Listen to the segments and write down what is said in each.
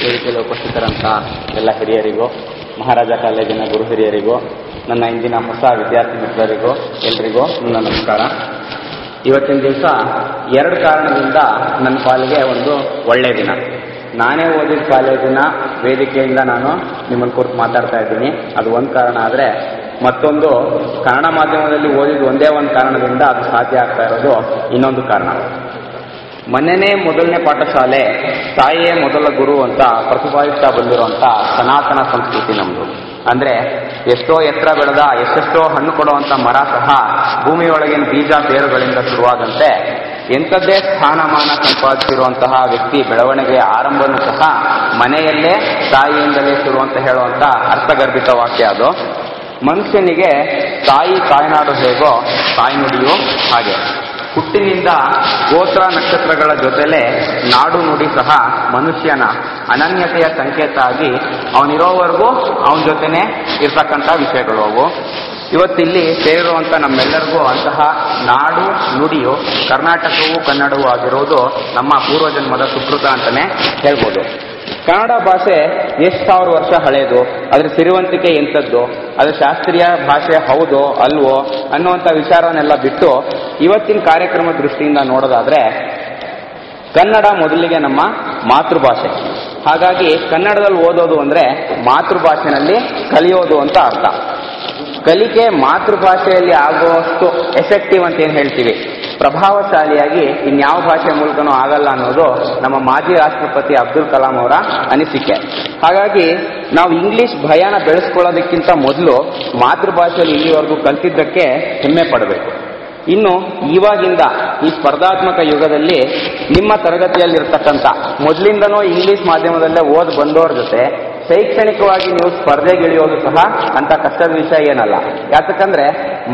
ವೇದಿಕೆಯಲ್ಲಿ ಉಪಸ್ಥಿತರಂಥ ಎಲ್ಲ ಹಿರಿಯರಿಗೂ, ಮಹಾರಾಜ ಕಾಲೇಜಿನ ಗುರು ಹಿರಿಯರಿಗೂ, ನನ್ನ ಇಂದಿನ ಹೊಸ ವಿದ್ಯಾರ್ಥಿ ಮಿತ್ರರಿಗೂ ಎಲ್ರಿಗೂ ನನ್ನ ನಮಸ್ಕಾರ. ಇವತ್ತಿನ ದಿವಸ ಎರಡು ಕಾರಣದಿಂದ ನನ್ನ ಪಾಲಿಗೆ ಒಂದು ಒಳ್ಳೆಯ ದಿನ. ನಾನೇ ಓದಿದ ಕಾಲೇಜಿನ ವೇದಿಕೆಯಿಂದ ನಾನು ನಿಮ್ಮನ್ನು ಕುರಿತು ಮಾತಾಡ್ತಾ ಇದ್ದೀನಿ, ಅದು ಒಂದು ಕಾರಣ. ಆದರೆ ಮತ್ತೊಂದು, ಕನ್ನಡ ಮಾಧ್ಯಮದಲ್ಲಿ ಓದಿದ ಒಂದೇ ಒಂದು ಕಾರಣದಿಂದ ಅದು ಸಾಧ್ಯ ಆಗ್ತಾ ಇರೋದು ಇನ್ನೊಂದು ಕಾರಣ. ಮನೆಯೇ ಮೊದಲನೇ ಪಾಠಶಾಲೆ, ತಾಯಿಯೇ ಮೊದಲ ಗುರು ಅಂತ ಪ್ರತಿಪಾದಿಸ್ತಾ ಬಂದಿರುವಂಥ ಸನಾತನ ಸಂಸ್ಕೃತಿ ನಮ್ಮದು. ಅಂದರೆ ಎಷ್ಟೋ ಎತ್ತರ ಬೆಳೆದ ಎಷ್ಟೆಷ್ಟೋ ಹಣ್ಣು ಕೊಡುವಂಥ ಮರ ಸಹ ಭೂಮಿಯೊಳಗಿನ ಬೀಜ ಬೇರುಗಳಿಂದ ಶುರುವಾದಂತೆ ಎಂಥದ್ದೇ ಸ್ಥಾನಮಾನ ಸಂಪಾದಿಸಿರುವಂತಹ ವ್ಯಕ್ತಿ ಬೆಳವಣಿಗೆಯ ಆರಂಭನೂ ಸಹ ಮನೆಯಲ್ಲೇ ತಾಯಿಯಿಂದಲೇ ಶುರು ಅಂತ ಹೇಳುವಂಥ ಅರ್ಥಗರ್ಭಿತ ವಾಕ್ಯ ಅದು. ಮನುಷ್ಯನಿಗೆ ತಾಯಿ ತಾಯ್ನಾಡು ಹೇಗೋ ತಾಯ್ನುಡಿಯೂ ಹಾಗೆ. ಹುಟ್ಟಿನಿಂದ ಗೋತ್ರ ನಕ್ಷತ್ರಗಳ ಜೊತೆಲೇ ನಾಡು ನುಡಿ ಸಹ ಮನುಷ್ಯನ ಅನನ್ಯತೆಯ ಸಂಕೇತ ಆಗಿ ಅವನಿರೋವರೆಗೂ ಅವನ ಜೊತೆನೇ ಇರ್ತಕ್ಕಂಥ ವಿಷಯಗಳು ಅವು. ಇವತ್ತಿಲ್ಲಿ ಸೇರಿರುವಂಥ ನಮ್ಮೆಲ್ಲರಿಗೂ ಅಂತಹ ನಾಡು ನುಡಿಯು ಕರ್ನಾಟಕವೂ ಕನ್ನಡವೂ ಆಗಿರುವುದು ನಮ್ಮ ಪೂರ್ವಜನ್ಮದ ಸುಕೃತ ಅಂತಲೇ ಹೇಳ್ಬೋದು. ಕನ್ನಡ ಭಾಷೆ ಎಷ್ಟು ಸಾವಿರ ವರ್ಷ ಹಳೆಯದು, ಅದರ ಸಿರಿವಂತಿಕೆ ಎಂಥದ್ದು, ಅದು ಶಾಸ್ತ್ರೀಯ ಭಾಷೆ ಹೌದೋ ಅಲ್ವೋ ಅನ್ನುವಂಥ ವಿಚಾರನೆಲ್ಲ ಬಿಟ್ಟು ಇವತ್ತಿನ ಕಾರ್ಯಕ್ರಮ ದೃಷ್ಟಿಯಿಂದ ನೋಡೋದಾದ್ರೆ, ಕನ್ನಡ ಮೊದಲಿಗೆ ನಮ್ಮ ಮಾತೃಭಾಷೆ. ಹಾಗಾಗಿ ಕನ್ನಡದಲ್ಲಿ ಓದೋದು ಅಂದರೆ ಮಾತೃಭಾಷೆಯಲ್ಲಿ ಕಲಿಯೋದು ಅಂತ ಅರ್ಥ. ಕಲಿಕೆ ಮಾತೃಭಾಷೆಯಲ್ಲಿ ಆಗುವಷ್ಟು ಎಫೆಕ್ಟಿವ್ ಅಂತ ಏನು ಹೇಳ್ತೀವಿ, ಪ್ರಭಾವಶಾಲಿಯಾಗಿ ಇನ್ಯಾವ ಭಾಷೆ ಮೂಲಕನೂ ಆಗಲ್ಲ ಅನ್ನೋದು ನಮ್ಮ ಮಾಜಿ ರಾಷ್ಟ್ರಪತಿ ಅಬ್ದುಲ್ ಕಲಾಂ ಅವರ ಅನಿಸಿಕೆ. ಹಾಗಾಗಿ ನಾವು ಇಂಗ್ಲಿಷ್ ಭಯನ ಬೆಳೆಸ್ಕೊಳ್ಳೋದಕ್ಕಿಂತ ಮೊದಲು ಮಾತೃಭಾಷೆಯಲ್ಲಿ ಇಲ್ಲಿವರೆಗೂ ಕಲಿತಿದ್ದಕ್ಕೆ ಹೆಮ್ಮೆ ಪಡಬೇಕು. ಇನ್ನು ಇವಾಗಿಂದ ಈ ಸ್ಪರ್ಧಾತ್ಮಕ ಯುಗದಲ್ಲಿ ನಿಮ್ಮ ತರಗತಿಯಲ್ಲಿರ್ತಕ್ಕಂಥ ಮೊದಲಿಂದನೂ ಇಂಗ್ಲಿಷ್ ಮಾಧ್ಯಮದಲ್ಲೇ ಓದಿ ಬಂದವ್ರ ಜೊತೆ ಶೈಕ್ಷಣಿಕವಾಗಿ ನೀವು ಸ್ಪರ್ಧೆಗಿಳಿಯೋದು ಸಹ ಅಂತ ಕಷ್ಟದ ವಿಷಯ ಏನಲ್ಲ. ಯಾಕಂದ್ರೆ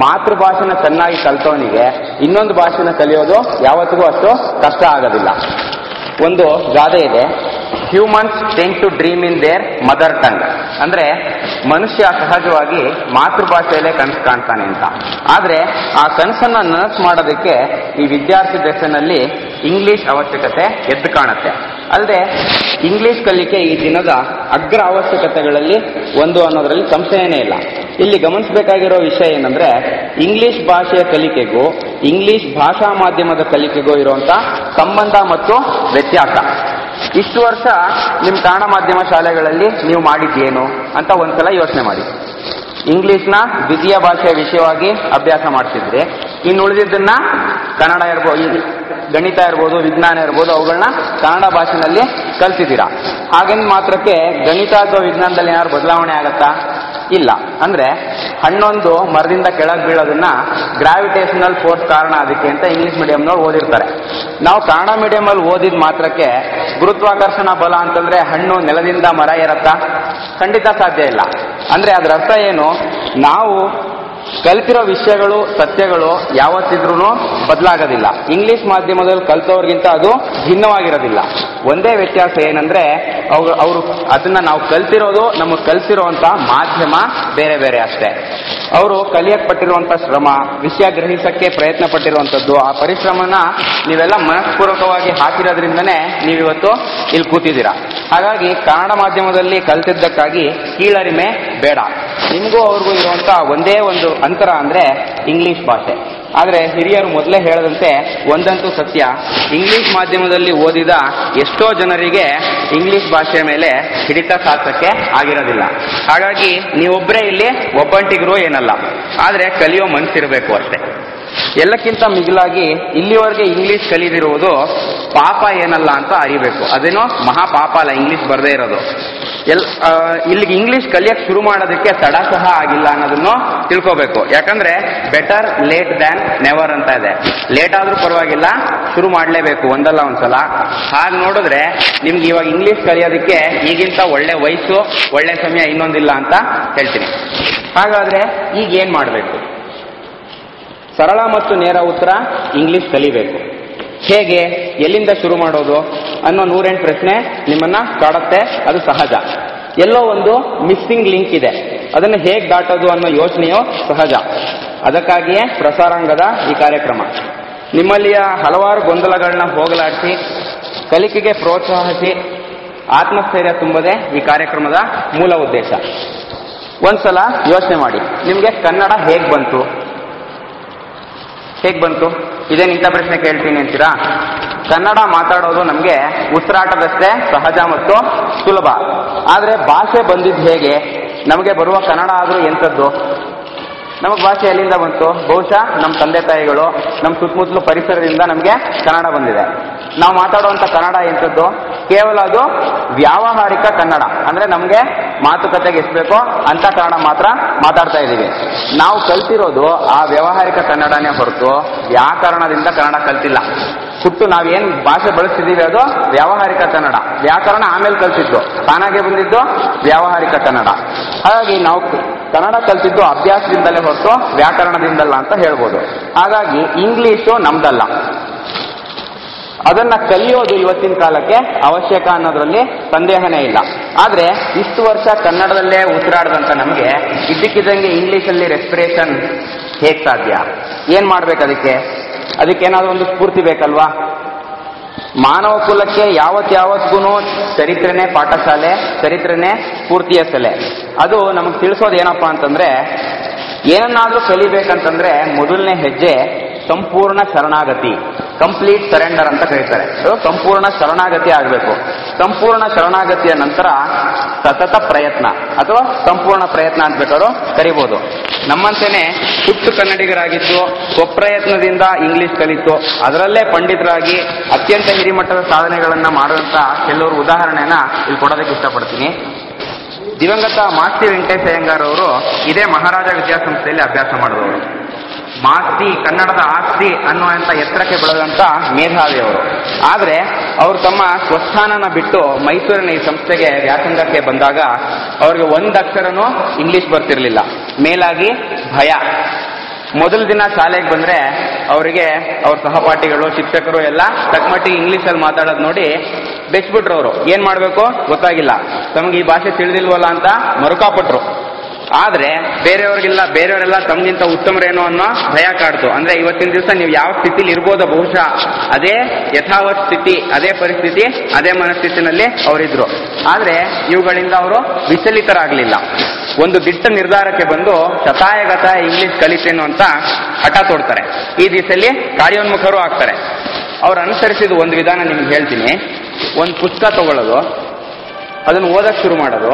ಮಾತೃಭಾಷೆನ ಚೆನ್ನಾಗಿ ಕಲ್ತವನಿಗೆ ಇನ್ನೊಂದು ಭಾಷೆನ ಕಲಿಯೋದು ಯಾವತ್ತಿಗೂ ಅಷ್ಟು ಕಷ್ಟ ಆಗೋದಿಲ್ಲ. ಒಂದು ಗಾದೆ ಇದೆ, humans tend to dream in their mother tongue. ಅಂದ್ರೆ ಮನುಷ್ಯ ಸಹಜವಾಗಿ ಮಾತೃಭಾಷೆಯಲ್ಲೇ ಕನಸು ಕಾಣ್ತಾನೆ ಅಂತ. ಆದರೆ ಆ ಕನಸನ್ನ ನನಸು ಮಾಡೋದಕ್ಕೆ ಈ ವಿದ್ಯಾರ್ಥಿ ದಶೆನಲ್ಲಿ ಇಂಗ್ಲಿಷ್ ಅವಶ್ಯಕತೆ ಎದ್ದು ಕಾಣುತ್ತೆ. ಅಲ್ಲದೆ ಇಂಗ್ಲಿಷ್ ಕಲಿಕೆ ಈ ದಿನದ ಅಗ್ರ ಅವಶ್ಯಕತೆಗಳಲ್ಲಿ ಒಂದು ಅನ್ನೋದರಲ್ಲಿ ಸಂಶಯನೇ ಇಲ್ಲ. ಇಲ್ಲಿ ಗಮನಿಸಬೇಕಾಗಿರೋ ವಿಷಯ ಏನಂದ್ರೆ, ಇಂಗ್ಲಿಷ್ ಭಾಷೆಯ ಕಲಿಕೆಗೂ ಇಂಗ್ಲಿಷ್ ಭಾಷಾ ಮಾಧ್ಯಮದ ಕಲಿಕೆಗೂ ಇರುವಂತ ಸಂಬಂಧ ಮತ್ತು ವ್ಯತ್ಯಾಸ. ಇಷ್ಟು ವರ್ಷ ನಿಮ್ಮ ಕನ್ನಡ ಮಾಧ್ಯಮ ಶಾಲೆಗಳಲ್ಲಿ ನೀವು ಮಾಡಿದ್ದೇನು ಅಂತ ಒಂದ್ಸಲ ಯೋಚನೆ ಮಾಡಿ. ಇಂಗ್ಲಿಷ್ನ ದ್ವಿತೀಯ ಭಾಷೆಯ ವಿಷಯವಾಗಿ ಅಭ್ಯಾಸ ಮಾಡ್ತಿದ್ರಿ. ಇನ್ನು ಉಳಿದಿದ್ದನ್ನ ಕನ್ನಡ ಇರ್ಬೋದು, ಗಣಿತ ಇರ್ಬೋದು, ವಿಜ್ಞಾನ ಇರ್ಬೋದು, ಅವುಗಳನ್ನ ಕನ್ನಡ ಭಾಷೆನಲ್ಲಿ ಕಲ್ತಿದ್ದೀರಾ. ಹಾಗೆಂದು ಮಾತ್ರಕ್ಕೆ ಗಣಿತ ಅಥವಾ ವಿಜ್ಞಾನದಲ್ಲಿ ಏನಾದ್ರು ಬದಲಾವಣೆ ಆಗತ್ತಾ? ಇಲ್ಲ. ಅಂದ್ರೆ ಹಣ್ಣೊಂದು ಮರದಿಂದ ಕೆಳಗೆ ಬೀಳೋದನ್ನ ಗ್ರಾವಿಟೇಷನಲ್ ಫೋರ್ಸ್ ಕಾರಣ ಅದಕ್ಕೆ ಅಂತ ಇಂಗ್ಲಿಷ್ ಮೀಡಿಯಂನವ್ರು ಓದಿರ್ತಾರೆ. ನಾವು ಕನ್ನಡ ಮೀಡಿಯಂಲ್ಲಿ ಓದಿದ ಮಾತ್ರಕ್ಕೆ ಗುರುತ್ವಾಕರ್ಷಣ ಬಲ ಅಂತಂದ್ರೆ ಹಣ್ಣು ನೆಲದಿಂದ ಮರ ಏರತ್ತಾ? ಖಂಡಿತ ಸಾಧ್ಯ ಇಲ್ಲ. ಅಂದ್ರೆ ಅದರ ಅರ್ಥ ಏನು, ನಾವು ಕಲ್ತಿರೋ ವಿಷಯಗಳು ಸತ್ಯಗಳು ಯಾವತ್ತಿದ್ರೂ ಬದಲಾಗೋದಿಲ್ಲ. ಇಂಗ್ಲಿಷ್ ಮಾಧ್ಯಮದಲ್ಲಿ ಕಲ್ತವ್ರಿಗಿಂತ ಅದು ಭಿನ್ನವಾಗಿರೋದಿಲ್ಲ. ಒಂದೇ ವ್ಯತ್ಯಾಸ ಏನಂದ್ರೆ, ಅವರು ಅದನ್ನ ನಾವು ಕಲ್ತಿರೋದು, ನಮಗೆ ಕಲಿಸಿರುವಂತ ಮಾಧ್ಯಮ ಬೇರೆ ಬೇರೆ ಅಷ್ಟೇ. ಅವರು ಕಲಿಯಕ್ಕೆ ಪಟ್ಟಿರುವಂತ ಶ್ರಮ, ವಿಷಯ ಗ್ರಹಿಸಕ್ಕೆ ಪ್ರಯತ್ನ ಪಟ್ಟಿರುವಂತದ್ದು, ಆ ಪರಿಶ್ರಮನ ನೀವೆಲ್ಲ ಮನಸ್ಪೂರ್ವಕವಾಗಿ ಹಾಕಿರೋದ್ರಿಂದನೇ ನೀವಿವತ್ತು ಇಲ್ಲಿ ಕೂತಿದ್ದೀರಾ. ಹಾಗಾಗಿ ಕನ್ನಡ ಮಾಧ್ಯಮದಲ್ಲಿ ಕಲ್ತಿದ್ದಕ್ಕಾಗಿ ಕೀಳರಿಮೆ ಬೇಡ. ನಿಮಗೂ ಅವ್ರಿಗೂ ಇರುವಂತ ಒಂದೇ ಒಂದು ಅಂತರ ಅಂದ್ರೆ ಇಂಗ್ಲಿಷ್ ಭಾಷೆ. ಆದರೆ ಹಿರಿಯರು ಮೊದಲೇ ಹೇಳದಂತೆ ಒಂದಂತೂ ಸತ್ಯ, ಇಂಗ್ಲಿಷ್ ಮಾಧ್ಯಮದಲ್ಲಿ ಓದಿದ ಎಷ್ಟೋ ಜನರಿಗೆ ಇಂಗ್ಲಿಷ್ ಭಾಷೆ ಮೇಲೆ ಹಿಡಿತ ಸಾಧಿಸಕ್ಕೆ ಆಗಿರೋದಿಲ್ಲ. ಹಾಗಾಗಿ ನೀವೊಬ್ಬರೇ ಇಲ್ಲಿ ಒಬ್ಬಂಟಿಗರು ಏನಲ್ಲ, ಆದರೆ ಕಲಿಯೋ ಮನಸ್ಸಿರಬೇಕು ಅಷ್ಟೇ. ಎಲ್ಲಕ್ಕಿಂತ ಮಿಗಿಲಾಗಿ ಇಲ್ಲಿವರೆಗೆ ಇಂಗ್ಲಿಷ್ ಕಲಿದಿರುವುದು ಪಾಪ ಏನಲ್ಲ ಅಂತ ಅರಿಬೇಕು. ಅದೇನೋ ಮಹಾಪಾಪ ಅಲ್ಲ ಇಂಗ್ಲಿಷ್ ಬರದೇ ಇರೋದು. ಇಲ್ಲಿಗೆ ಇಂಗ್ಲಿಷ್ ಕಲಿಯಕ್ಕೆ ಶುರು ಮಾಡೋದಕ್ಕೆ ತಡ ಸಹ ಆಗಿಲ್ಲ ಅನ್ನೋದನ್ನು ತಿಳ್ಕೋಬೇಕು. ಯಾಕಂದ್ರೆ ಬೆಟರ್ ಲೇಟ್ ದ್ಯಾನ್ ನೆವರ್ ಅಂತ ಇದೆ. ಲೇಟ್ ಆದ್ರೂ ಪರವಾಗಿಲ್ಲ, ಶುರು ಮಾಡಲೇಬೇಕು ಒಂದಲ್ಲ ಒಂದ್ಸಲ. ಹಾಗೆ ನೋಡಿದ್ರೆ ನಿಮ್ಗೆ ಇವಾಗ ಇಂಗ್ಲಿಷ್ ಕಲಿಯೋದಕ್ಕೆ ಈಗಿಂತ ಒಳ್ಳೆ ವಯಸ್ಸು, ಒಳ್ಳೆ ಸಮಯ ಇನ್ನೊಂದಿಲ್ಲ ಅಂತ ಹೇಳ್ತೀನಿ. ಹಾಗಾದ್ರೆ ಈಗ ಏನ್ ಮಾಡಬೇಕು? ಸರಳ ಮತ್ತು ನೇರ ಉತ್ತರ, ಇಂಗ್ಲಿಷ್ ಕಲಿಬೇಕು. ಹೇಗೆ, ಎಲ್ಲಿಂದ ಶುರು ಮಾಡೋದು ಅನ್ನೋ 108 ಪ್ರಶ್ನೆ ನಿಮ್ಮನ್ನ ಕಾಡುತ್ತೆ. ಅದು ಸಹಜ. ಎಲ್ಲೋ ಒಂದು ಮಿಸ್ಸಿಂಗ್ ಲಿಂಕ್ ಇದೆ, ಅದನ್ನು ಹೇಗೆ ದಾಟೋದು ಅನ್ನೋ ಯೋಚನೆಯೋ ಸಹಜ. ಅದಕ್ಕಾಗಿಯೇ ಪ್ರಸಾರಾಂಗದ ಈ ಕಾರ್ಯಕ್ರಮ. ನಿಮ್ಮಲ್ಲಿಯ ಹಲವಾರು ಗೊಂದಲಗಳನ್ನ ಹೋಗಲಾಡಿಸಿ, ಕಲಿಕೆಗೆ ಪ್ರೋತ್ಸಾಹಿಸಿ, ಆತ್ಮಸ್ಥೈರ್ಯ ತುಂಬುವುದೇ ಈ ಕಾರ್ಯಕ್ರಮದ ಮೂಲ ಉದ್ದೇಶ. ಒಂದ್ಸಲ ಯೋಚನೆ ಮಾಡಿ, ನಿಮಗೆ ಕನ್ನಡ ಹೇಗೆ ಬಂತು? ಇದೇನು ಇಂಥ ಪ್ರಶ್ನೆ ಕೇಳ್ತೀನಿ ಅಂತೀರಾ? ಕನ್ನಡ ಮಾತಾಡೋದು ನಮಗೆ ಉಸಿರಾಟದಷ್ಟೇ ಸಹಜ ಮತ್ತು ಸುಲಭ. ಆದರೆ ಭಾಷೆ ಬಂದಿದ್ದು ಹೇಗೆ? ನಮಗೆ ಬರುವ ಕನ್ನಡ ಆದರೂ ಎಂಥದ್ದು? ನಮಗೆ ಭಾಷೆ ಎಲ್ಲಿಂದ ಬಂತು? ಬಹುಶಃ ನಮ್ಮ ತಂದೆ ತಾಯಿಗಳು, ನಮ್ಮ ಸುತ್ತಮುತ್ತಲು ಪರಿಸರದಿಂದ ನಮಗೆ ಕನ್ನಡ ಬಂದಿದೆ. ನಾವು ಮಾತಾಡುವಂಥ ಕನ್ನಡ ಎಂಥದ್ದು? ಕೇವಲ ಅದು ವ್ಯಾವಹಾರಿಕ ಕನ್ನಡ. ಅಂದರೆ ನಮಗೆ ಮಾತುಕತೆಗೆ ಎಷ್ಟು ಬೇಕೋ ಅಂಥ ಕನ್ನಡ ಮಾತ್ರ ಮಾತಾಡ್ತಾ ಇದ್ದೀವಿ. ನಾವು ಕಲ್ತಿರೋದು ಆ ವ್ಯಾವಹಾರಿಕ ಕನ್ನಡನೇ ಹೊರತು ವ್ಯಾಕರಣದಿಂದ ಕನ್ನಡ ಕಲ್ತಿಲ್ಲ. ಹುಟ್ಟು ನಾವೇನು ಭಾಷೆ ಬಳಸ್ತಿದ್ದೀವಿ ಅದು ವ್ಯಾವಹಾರಿಕ ಕನ್ನಡ. ವ್ಯಾಕರಣ ಆಮೇಲೆ ಕಲ್ತಿದ್ದು, ತಾನಾಗೆ ಬಂದಿದ್ದು ವ್ಯಾವಹಾರಿಕ ಕನ್ನಡ. ಹಾಗಾಗಿ ನಾವು ಕನ್ನಡ ಕಲ್ತಿದ್ದು ಅಭ್ಯಾಸದಿಂದಲೇ ಹೊರತು ವ್ಯಾಕರಣದಿಂದಲ್ಲ ಅಂತ ಹೇಳ್ಬೋದು. ಹಾಗಾಗಿ ಇಂಗ್ಲಿಷು ನಮ್ದಲ್ಲ. ಅದನ್ನ ಕಲಿಯೋದು ಇವತ್ತಿನ ಕಾಲಕ್ಕೆ ಅವಶ್ಯಕ ಅನ್ನೋದ್ರಲ್ಲಿ ಸಂದೇಹನೇ ಇಲ್ಲ. ಆದರೆ ಇಷ್ಟು ವರ್ಷ ಕನ್ನಡದಲ್ಲೇ ಉಸಿರಾಡದಂತ ನಮಗೆ ಇದ್ದಕ್ಕಿದ್ದಂಗೆ ಇಂಗ್ಲಿಷಲ್ಲಿ ರೆಸ್ಪಿರೇಷನ್ ಹೇಗೆ ಸಾಧ್ಯ? ಏನ್ ಮಾಡ್ಬೇಕು? ಅದಕ್ಕೇನಾದ್ರೂ ಒಂದು ಸ್ಫೂರ್ತಿ ಬೇಕಲ್ವಾ? ಮಾನವ ಕುಲಕ್ಕೆ ಯಾವತ್ತಿಗೂ ಚರಿತ್ರೆನೇ ಪಾಠಶಾಲೆ, ಚರಿತ್ರೆನೇ ಸ್ಫೂರ್ತಿಯ ಸೆಲೆ. ಅದು ನಮಗೆ ತಿಳಿಸೋದು ಏನಪ್ಪಾ ಅಂತಂದ್ರೆ, ಏನನ್ನಾದ್ರೂ ಕಲಿಬೇಕಂತಂದ್ರೆ ಮೊದಲನೇ ಹೆಜ್ಜೆ ಸಂಪೂರ್ಣ ಶರಣಾಗತಿ, ಕಂಪ್ಲೀಟ್ ಸರೆಂಡರ್ ಅಂತ ಕರೀತಾರೆ. ಸಂಪೂರ್ಣ ಶರಣಾಗತಿ ಆಗಬೇಕು. ಸಂಪೂರ್ಣ ಶರಣಾಗತಿಯ ನಂತರ ಸತತ ಪ್ರಯತ್ನ ಅಥವಾ ಸಂಪೂರ್ಣ ಪ್ರಯತ್ನ ಅಂತ ಬೇಕಾದ್ರೂ ಕರಿಬಹುದು. ನಮ್ಮಂತೆಯೇ ಸುಟ್ಟು ಕನ್ನಡಿಗರಾಗಿದ್ದು ಸ್ವಪ್ರಯತ್ನದಿಂದ ಇಂಗ್ಲಿಷ್ ಕಲಿತು ಅದರಲ್ಲೇ ಪಂಡಿತರಾಗಿ ಅತ್ಯಂತ ಹಿರಿಮಟ್ಟದ ಸಾಧನೆಗಳನ್ನ ಮಾಡುವಂತ ಕೆಲವರು ಉದಾಹರಣೆನ ಇಲ್ಲಿ ಕೊಡೋದಕ್ಕೆ ಇಷ್ಟಪಡ್ತೀನಿ. ದಿವಂಗತ ಮಾಸ್ತಿ ವೆಂಕಟೇಶ ಅಯ್ಯಂಗಾರ್ ಅವರು ಇದೇ ಮಹಾರಾಜ ವಿದ್ಯಾಸಂಸ್ಥೆಯಲ್ಲಿ ಅಭ್ಯಾಸ ಮಾಡಿದವರು. ಮಾಸ್ತಿ ಕನ್ನಡದ ಆಸ್ತಿ ಅನ್ನುವಂಥ ಎತ್ತರಕ್ಕೆ ಬೆಳೆದಂತ ಮೇಧಾವಿ ಅವರು. ಆದರೆ ಅವರು ತಮ್ಮ ಸ್ವಸ್ಥಾನನ ಬಿಟ್ಟು ಮೈಸೂರಿನ ಈ ಸಂಸ್ಥೆಗೆ ವ್ಯಾಸಂಗಕ್ಕೆ ಬಂದಾಗ ಅವ್ರಿಗೆ ಒಂದಕ್ಷರನೂ ಇಂಗ್ಲಿಷ್ ಬರ್ತಿರ್ಲಿಲ್ಲ. ಮೇಲಾಗಿ ಭಯ. ಮೊದಲ ದಿನ ಶಾಲೆಗೆ ಬಂದ್ರೆ ಅವರಿಗೆ ಅವ್ರ ಸಹಪಾಠಿಗಳು, ಶಿಕ್ಷಕರು ಎಲ್ಲ ತಕ್ಕಮಟ್ಟಿಗೆ ಇಂಗ್ಲಿಷಲ್ಲಿ ಮಾತಾಡೋದು ನೋಡಿ ಬೆಚ್ಬಿಟ್ರು. ಅವರು ಏನ್ ಮಾಡ್ಬೇಕು ಗೊತ್ತಾಗಿಲ್ಲ, ತಮಗೆ ಈ ಭಾಷೆ ತಿಳಿದಿಲ್ವಲ್ಲ ಅಂತ ಮರುಕಾಪಟ್ರು. ಆದ್ರೆ ಬೇರೆಯವರೆಲ್ಲ ತಮಗಿಂತ ಉತ್ತಮರೇನೋ ಅನ್ನೋ ಭಯ ಕಾಡ್ತು. ಅಂದ್ರೆ ಇವತ್ತಿನ ದಿವಸ ನೀವು ಯಾವ ಸ್ಥಿತಿಲಿ ಇರ್ಬೋದೋ ಬಹುಶಃ ಅದೇ ಯಥಾವತ್ ಸ್ಥಿತಿ, ಅದೇ ಪರಿಸ್ಥಿತಿ, ಅದೇ ಮನಸ್ಥಿತಿನಲ್ಲಿ ಅವರಿದ್ರು. ಆದ್ರೆ ಇವುಗಳಿಂದ ಅವರು ವಿಚಲಿತರಾಗಲಿಲ್ಲ. ಒಂದು ದಿಟ್ಟ ನಿರ್ಧಾರಕ್ಕೆ ಬಂದು ಶತಾಯಗತ ಇಂಗ್ಲಿಷ್ ಕಲಿತೇನು ಅಂತ ಹಠ ತೊಡ್ತಾರೆ. ಈ ದಿಸೆಯಲ್ಲಿ ಕಾರ್ಯೋನ್ಮುಖರು ಆಗ್ತಾರೆ. ಅವ್ರು ಅನುಸರಿಸಿದ ಒಂದು ವಿಧಾನ ನಿಮ್ಗೆ ಹೇಳ್ತೀನಿ. ಒಂದು ಪುಸ್ತಕ ತಗೊಳ್ಳೋದು, ಅದನ್ನು ಓದಕ್ಕೆ ಶುರು ಮಾಡೋದು,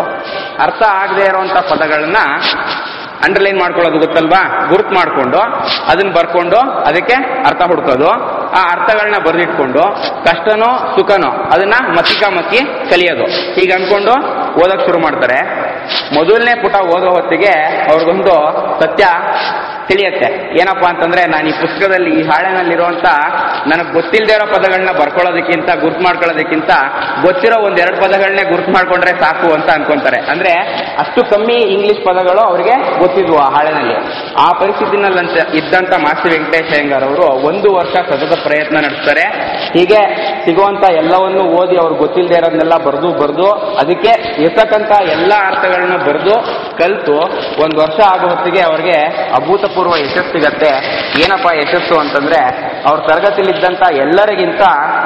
ಅರ್ಥ ಆಗದೆ ಇರುವಂತ ಪದಗಳನ್ನ ಅಂಡರ್ಲೈನ್ ಮಾಡ್ಕೊಳ್ಳೋದು ಗೊತ್ತಲ್ವಾ? ಗುರುತು ಮಾಡಿಕೊಂಡು ಅದನ್ನ ಬರ್ಕೊಂಡು ಅದಕ್ಕೆ ಅರ್ಥ ಹುಡ್ಕೋದು, ಆ ಅರ್ಥಗಳನ್ನ ಬರೆದಿಟ್ಕೊಂಡು ಕಷ್ಟನೋ ಸುಖನೋ ಅದನ್ನ ಮಕ್ಕಿ ಕಲಿಯೋದು. ಹೀಗೆ ಅನ್ಕೊಂಡು ಓದಕ್ಕೆ ಶುರು ಮಾಡ್ತಾರೆ. ಮೊದಲನೇ ಪುಟ ಓದೋ ಹೊತ್ತಿಗೆ ಅವ್ರಿಗೊಂದು ಸತ್ಯ ತಿಳಿಯತ್ತೆ. ಏನಪ್ಪಾ ಅಂತಂದ್ರೆ, ನಾನು ಈ ಪುಸ್ತಕದಲ್ಲಿ ಈ ಹಾಳೆನಲ್ಲಿರುವಂತ ನನಗೆ ಗೊತ್ತಿಲ್ಲದೆ ಇರೋ ಪದಗಳನ್ನ ಬರ್ಕೊಳ್ಳೋದಕ್ಕಿಂತ ಗುರ್ತು ಮಾಡ್ಕೊಳ್ಳೋದಕ್ಕಿಂತ ಗೊತ್ತಿರೋ ಒಂದೆರಡು ಪದಗಳನ್ನೇ ಗುರ್ತು ಮಾಡ್ಕೊಂಡ್ರೆ ಸಾಕು ಅಂತ ಅನ್ಕೊಂತಾರೆ. ಅಂದ್ರೆ ಅಷ್ಟು ಕಮ್ಮಿ ಇಂಗ್ಲಿಷ್ ಪದಗಳು ಅವರಿಗೆ ಗೊತ್ತಿದ್ವು ಆ ಹಾಳೆನಲ್ಲಿ. ಆ ಪರಿಸ್ಥಿತಿನಲ್ಲಿ ಇದ್ದಂತ ಮಾಸ್ತಿ ವೆಂಕಟೇಶ ಅಯ್ಯಂಗಾರ್ ಅವರು 1 ವರ್ಷ ಸತತ ಪ್ರಯತ್ನ ನಡೆಸ್ತಾರೆ. ಹೀಗೆ ಸಿಗುವಂತ ಎಲ್ಲವನ್ನೂ ಓದಿ ಅವ್ರು ಗೊತ್ತಿಲ್ಲದೆ ಇರೋದನ್ನೆಲ್ಲ ಬರೆದು ಅದಕ್ಕೆ ಇರ್ತಕ್ಕಂಥ ಎಲ್ಲಾ ಅರ್ಥಗಳನ್ನ ಬರೆದು ಕಲಿತು 1 ವರ್ಷ ಆಗೋ ಹೊತ್ತಿಗೆ ಅವ್ರಿಗೆ ಅಭೂತಪೂರ್ವ ಯಶಸ್ಸು ಸಿಗತ್ತೆ. ಏನಪ್ಪಾ ಯಶಸ್ಸು ಅಂತಂದ್ರೆ, ಅವ್ರ ತರಗತಿಲಿದ್ದಂತ ಎಲ್ಲರಿಗಿಂತ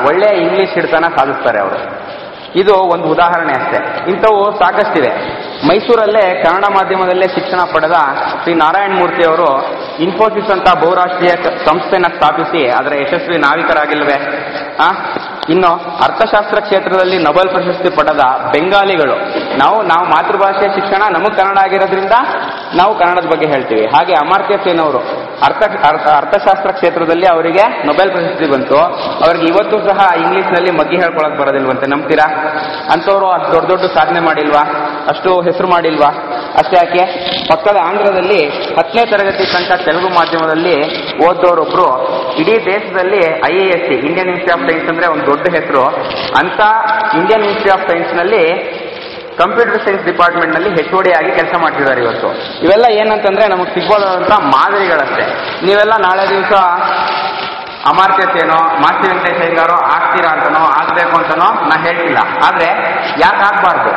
ಒಳ್ಳೆಯ ಇಂಗ್ಲಿಷ್ ಹಿಡಿತನ ಸಾಧಿಸ್ತಾರೆ ಅವರು. ಇದು ಒಂದು ಉದಾಹರಣೆ ಅಷ್ಟೇ. ಇಂಥವು ಸಾಕಷ್ಟಿವೆ. ಮೈಸೂರಲ್ಲೇ ಕನ್ನಡ ಮಾಧ್ಯಮದಲ್ಲೇ ಶಿಕ್ಷಣ ಪಡೆದ ಶ್ರೀ ನಾರಾಯಣ ಮೂರ್ತಿ ಅವರು ಇನ್ಫೋಸಿಸ್ ಅಂತ ಬಹುರಾಷ್ಟ್ರೀಯ ಸಂಸ್ಥೆನ ಸ್ಥಾಪಿಸಿ ಅದರ ಯಶಸ್ವಿ ನಾವಿಕರಾಗಿಲ್ವೇ? ಇನ್ನು ಅರ್ಥಶಾಸ್ತ್ರ ಕ್ಷೇತ್ರದಲ್ಲಿ ನೊಬೆಲ್ ಪ್ರಶಸ್ತಿ ಪಡೆದ ಬೆಂಗಾಲಿಗಳು. ನಾವು ಮಾತೃಭಾಷೆ ಶಿಕ್ಷಣ ನಮಗೆ ಕನ್ನಡ ಆಗಿರೋದ್ರಿಂದ ನಾವು ಕನ್ನಡದ ಬಗ್ಗೆ ಹೇಳ್ತೀವಿ. ಹಾಗೆ ಅಮರ್ತ್ಯ ಸೇನ್ ಅವರು ಅರ್ಥಶಾಸ್ತ್ರ ಕ್ಷೇತ್ರದಲ್ಲಿ ಅವರಿಗೆ ನೊಬೆಲ್ ಪ್ರಶಸ್ತಿ ಬಂತು. ಅವ್ರಿಗೆ ಇವತ್ತು ಸಹ ಇಂಗ್ಲಿಷ್ನಲ್ಲಿ ಮಗ್ಗಿ ಹೇಳ್ಕೊಳಕ್ ಬರೋದಿಲ್ವಂತೆ. ನಂಬ್ತೀರಾ? ಅಂತವ್ರು ಅಷ್ಟು ದೊಡ್ಡ ಸಾಧನೆ ಮಾಡಿಲ್ವಾ? ಅಷ್ಟು ಹೆಸರು ಮಾಡಿಲ್ವಾ? ಅಷ್ಟೇ ಯಾಕೆ, ಪಕ್ಕದ ಆಂಧ್ರದಲ್ಲಿ 10ನೇ ತರಗತಿ ತನಕ ತೆಲುಗು ಮಾಧ್ಯಮದಲ್ಲಿ ಓದೋರೊಬ್ರು ಇಡೀ ದೇಶದಲ್ಲಿ IISc Indian institute of science ಅಂದ್ರೆ ಒಂದು ದೊಡ್ಡ ಹೆಸರು. ಅಂತ ಇಂಡಿಯನ್ ಇನ್ಸ್ಟಿಟ್ಯೂಟ್ ಆಫ್ ಸೈನ್ಸ್ ನಲ್ಲಿ ಕಂಪ್ಯೂಟರ್ ಸೈನ್ಸ್ ಡಿಪಾರ್ಟ್ಮೆಂಟ್ ನಲ್ಲಿ HOD ಆಗಿ ಕೆಲಸ ಮಾಡ್ತಿದ್ದಾರೆ ಇವತ್ತು. ಇವೆಲ್ಲ ಏನಂತಂದ್ರೆ ನಮಗೆ ಸಿಗ್ಬೋದಂತ ಮಾದರಿಗಳಷ್ಟೇ. ನೀವೆಲ್ಲ ನಾಳೆ ದಿವಸ ಅಮರ್ತ್ಯ ಸೇನೋ ಮಾಸ್ತಿ ವೆಂಕಟೇಶ ಅಯ್ಯಂಗಾರೋ ಆಗ್ತೀರಾ ಅಂತನೋ ಆಗ್ಬೇಕು ಅಂತನೋ ನಾ ಹೇಳ್ತಿಲ್ಲ. ಆದ್ರೆ ಯಾಕೆ ಆಗ್ಬಾರ್ದು?